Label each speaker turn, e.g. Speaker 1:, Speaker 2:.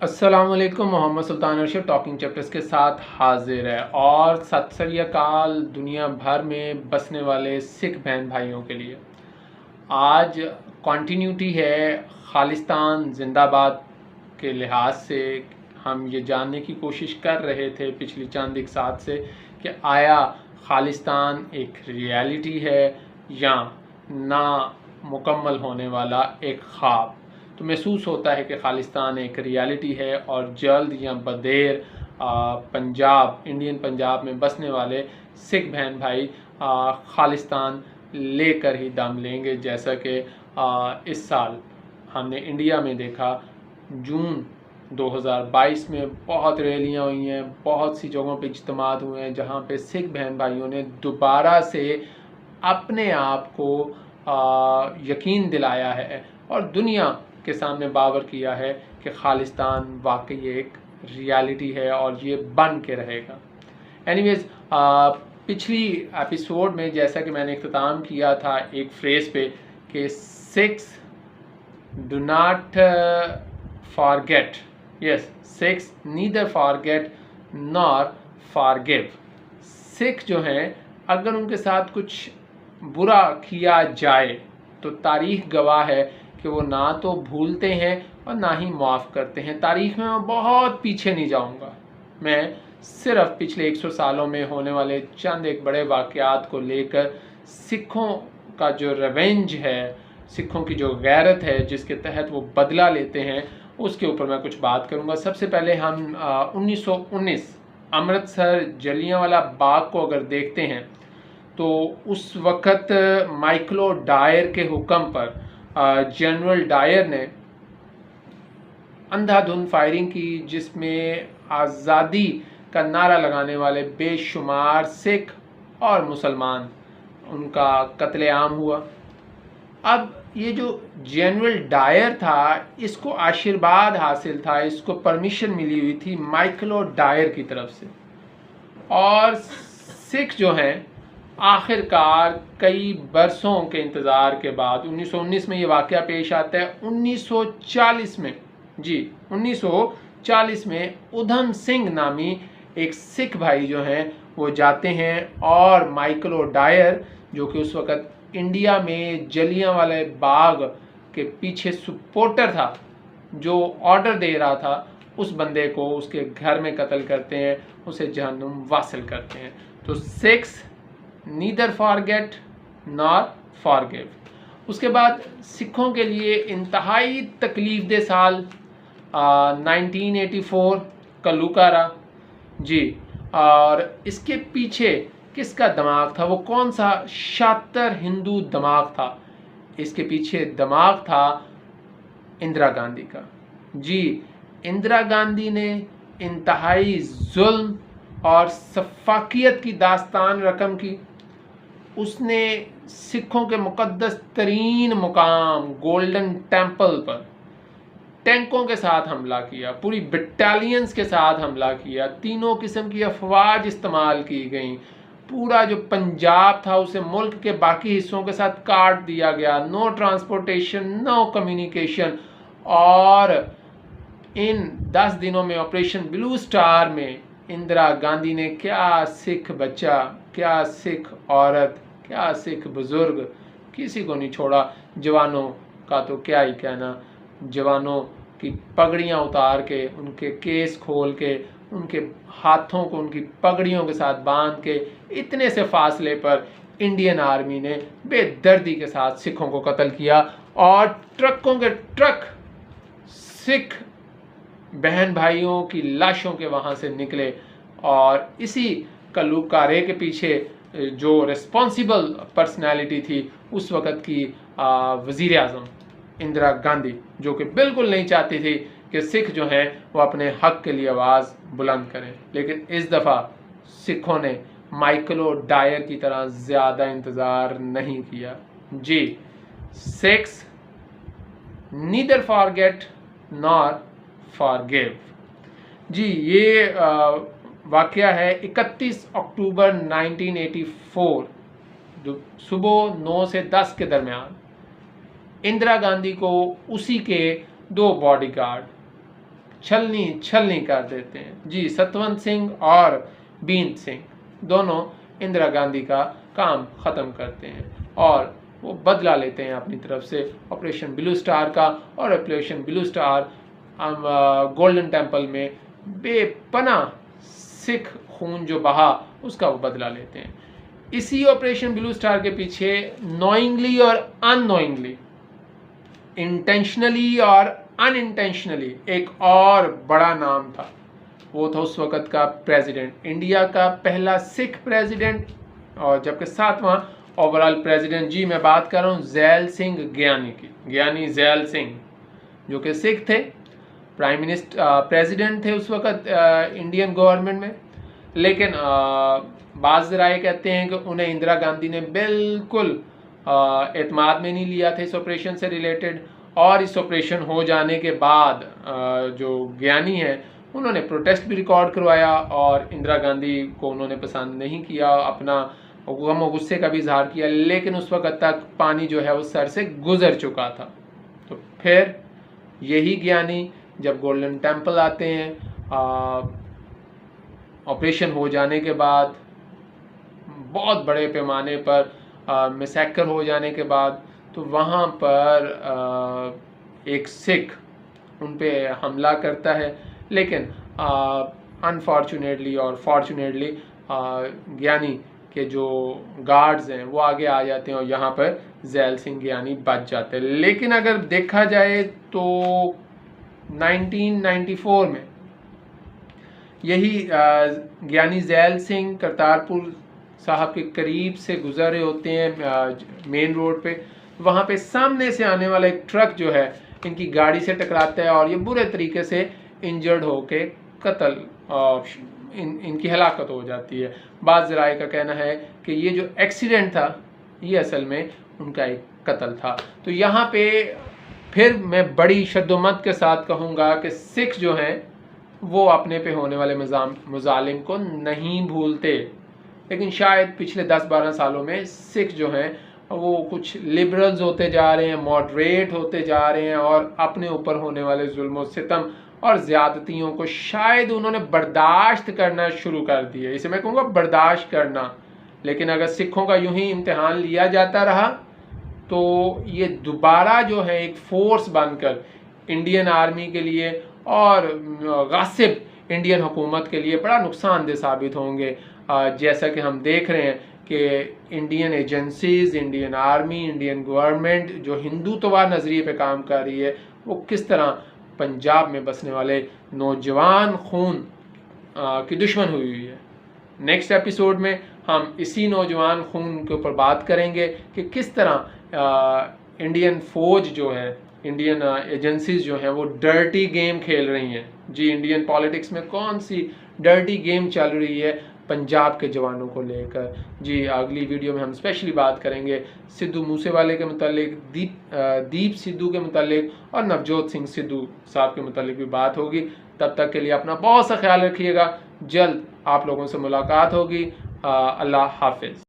Speaker 1: अस्सलामुअलैकुम। मोहम्मद सुल्तान Arshad talking chapters के साथ हाजिर है और सत श्री अकाल दुनिया भर में बसने वाले सिख बहन भाइयों के लिए। आज कॉन्टीन्यूटी है खालिस्तान जिंदाबाद के लिहाज से। हम ये जानने की कोशिश कर रहे थे पिछली चंद एक साथ से कि आया खालिस्तान एक रियलिटी है या ना मुकम्मल होने वाला एक ख्वाब। तो महसूस होता है कि खालिस्तान एक रियलिटी है और जल्द या बदेर पंजाब, इंडियन पंजाब में बसने वाले सिख बहन भाई खालिस्तान लेकर ही दम लेंगे। जैसा कि इस साल हमने इंडिया में देखा, जून 2022 में बहुत रैलियां हुई हैं, बहुत सी जगहों पे इज्तिमात हुए हैं जहां पे सिख बहन भाइयों ने दोबारा से अपने आप को यकीन दिलाया है और दुनिया के सामने बावर किया है कि खालिस्तान वाकई एक रियलिटी है और ये बन के रहेगा। एनीवेज, पिछली एपिसोड में जैसा कि मैंने इख्तिताम किया था एक फ्रेज़ पे कि six do not forget, yes, six neither forget nor forgive. Sikh जो हैं, अगर उनके साथ कुछ बुरा किया जाए तो तारीख गवाह है कि वो ना तो भूलते हैं और ना ही माफ़ करते हैं। तारीख में मैं बहुत पीछे नहीं जाऊंगा, मैं सिर्फ पिछले 100 सालों में होने वाले चंद एक बड़े वाक़यात को लेकर सिखों का जो रिवेंज है, सिखों की जो गैरत है जिसके तहत वो बदला लेते हैं, उसके ऊपर मैं कुछ बात करूंगा। सबसे पहले हम 1919 अमृतसर जलियांवाला बाग को अगर देखते हैं तो उस वक़्त माइकलो डायर के हुक्म पर जनरल डायर ने अंधाधुंध फायरिंग की, जिसमें आज़ादी का नारा लगाने वाले बेशुमार सिख और मुसलमान, उनका कत्लेआम हुआ। अब ये जो जनरल डायर था, इसको आशीर्वाद हासिल था, इसको परमिशन मिली हुई थी माइकलो डायर की तरफ से। और सिख जो हैं, आखिरकार कई बरसों के इंतज़ार के बाद 1919 में ये वाक़या पेश आता है। 1940 में, जी 1940 में उधम सिंह नामी एक सिख भाई जो हैं वो जाते हैं और माइकलो डायर, जो कि उस वक़्त इंडिया में जलियांवाला बाग के पीछे सपोर्टर था, जो ऑर्डर दे रहा था, उस बंदे को उसके घर में कत्ल करते हैं, उसे जहन्नुम वासिल करते हैं। तो six neither forget nor forgive. उसके बाद सिखों के लिए इंतहाई तकलीफ दे साल 1984 कलूकारा, जी। और इसके पीछे किसका दिमाग था? वो कौन सा शातिर हिंदू दिमाग था? इसके पीछे दिमाग था इंदिरा गांधी का। जी, इंदिरा गांधी ने इंतहाई जुल्म और सफाकियत की दास्तान रकम की। उसने सिखों के मुकद्दस तरीन मुकाम गोल्डन टेम्पल पर टैंकों के साथ हमला किया, पूरी बटालियंस के साथ हमला किया, तीनों किस्म की अफवाज इस्तेमाल की गई। पूरा जो पंजाब था उसे मुल्क के बाकी हिस्सों के साथ काट दिया गया, नो ट्रांसपोर्टेशन, नो कम्युनिकेशन। और इन 10 दिनों में ऑपरेशन ब्लू स्टार में इंदिरा गांधी ने क्या सिख बच्चा, क्या सिख औरत, क्या सिख बुजुर्ग, किसी को नहीं छोड़ा। जवानों का तो क्या ही कहना, जवानों की पगड़ियां उतार के, उनके केस खोल के, उनके हाथों को उनकी पगड़ियों के साथ बांध के, इतने से फासले पर इंडियन आर्मी ने बेदर्दी के साथ सिखों को कत्ल किया। और ट्रकों के ट्रक सिख बहन भाइयों की लाशों के वहाँ से निकले। और इसी कलूकारे के पीछे जो रिस्पॉन्सिबल पर्सनैलिटी थी उस वक़्त की वज़ीर आज़म इंदिरा गांधी, जो कि बिल्कुल नहीं चाहती थी कि सिख जो हैं वो अपने हक़ के लिए आवाज़ बुलंद करें। लेकिन इस दफ़ा सिखों ने माइकलो डायर की तरह ज़्यादा इंतज़ार नहीं किया। जी, six neither forget nor forgive. जी, ये वाक़या है 31 अक्टूबर 1984, जो सुबह 9 से 10 के दरमियान। इंदिरा गांधी को उसी के 2 बॉडीगार्ड छलनी कर देते हैं। जी, सतवंत सिंह और बीन सिंह दोनों इंदिरा गांधी का काम ख़त्म करते हैं और वो बदला लेते हैं अपनी तरफ से ऑपरेशन ब्लू स्टार का। और operation blue star golden temple में बेपनाह सिख खून जो बहा उसका वो बदला लेते हैं। इसी ऑपरेशन ब्लू स्टार के पीछे नोइंगली और अननोइंगली, इंटेंशनली और अनइंटेंशनली एक और बड़ा नाम था। वो था उस वक़्त का प्रेसिडेंट, इंडिया का पहला सिख प्रेसिडेंट और जबकि 7वां ओवरऑल प्रेसिडेंट। जी, मैं बात कर रहा हूँ ज़ैल सिंह ज्ञानी की, ज्ञानी ज़ैल सिंह, जो कि सिख थे, प्राइम मिनिस्टर प्रेसिडेंट थे उस वक़्त इंडियन गवर्नमेंट में। लेकिन बाज़ राय कहते हैं कि उन्हें इंदिरा गांधी ने बिल्कुल एतमाद में नहीं लिया था इस ऑपरेशन से रिलेटेड। और इस ऑपरेशन हो जाने के बाद जो ज्ञानी है उन्होंने प्रोटेस्ट भी रिकॉर्ड करवाया और इंदिरा गांधी को उन्होंने पसंद नहीं किया, अपना गम और गुस्से का भी इजहार किया। लेकिन उस वक़्त तक पानी जो है वो सर से गुजर चुका था। तो फिर यही ज्ञानी जब गोल्डन टेम्पल आते हैं ऑपरेशन हो जाने के बाद, बहुत बड़े पैमाने पर मैसेकर हो जाने के बाद, तो वहाँ पर एक सिख उन पे हमला करता है। लेकिन अनफॉर्चुनेटली और फॉर्चुनेटली ज्ञानी के जो गार्ड्स हैं वो आगे आ जाते हैं और यहाँ पर ज़ैल सिंह ज्ञानी बच जाते हैं। लेकिन अगर देखा जाए तो 1994 में यही ज्ञानी ज़ैल सिंह करतारपुर साहब के करीब से गुजर रहे होते हैं मेन रोड पे। वहाँ पे सामने से आने वाला एक ट्रक जो है इनकी गाड़ी से टकराता है और ये बुरे तरीके से इंजर्ड होके इनकी हलाकत हो जाती है। बाज़ राय का कहना है कि ये जो एक्सीडेंट था ये असल में उनका एक कत्ल था। तो यहाँ पे फिर मैं बड़ी शद्दोमत के साथ कहूँगा कि सिख जो हैं वो अपने पे होने वाले मुजालिम को नहीं भूलते। लेकिन शायद पिछले 10-12 सालों में सिख जो हैं वो कुछ लिबरल्स होते जा रहे हैं, मॉडरेट होते जा रहे हैं और अपने ऊपर होने वाले जुल्म सितम और ज़्यादतियों को शायद उन्होंने बर्दाश्त करना शुरू कर दिया। इसे मैं कहूँगा बर्दाश्त करना। लेकिन अगर सिखों का यूं ही इम्तिहान लिया जाता रहा तो ये दोबारा जो है एक फोर्स बनकर इंडियन आर्मी के लिए और गासिब इंडियन हुकूमत के लिए बड़ा नुकसानदेह साबित होंगे। जैसा कि हम देख रहे हैं कि Indian agencies, Indian army, Indian government जो हिंदुत्ववाद नज़रिए पे काम कर रही है वो किस तरह पंजाब में बसने वाले नौजवान खून की दुश्मन हुई है। नेक्स्ट एपिसोड में हम इसी नौजवान खून के ऊपर बात करेंगे कि किस तरह इंडियन फ़ौज जो है, इंडियन एजेंसीज़ जो हैं वो डर्टी गेम खेल रही हैं। जी, इंडियन पॉलिटिक्स में कौन सी डर्टी गेम चल रही है पंजाब के जवानों को लेकर। जी, अगली वीडियो में हम स्पेशली बात करेंगे सिद्धू मूसेवाले के मुतालिक, दीप सिद्धू के मुतालिक और नवजोत सिंह सिद्धू साहब के मुतालिक भी बात होगी। तब तक के लिए अपना बहुत सा ख्याल रखिएगा। जल्द आप लोगों से मुलाकात होगी। अल्लाह हाफिज़।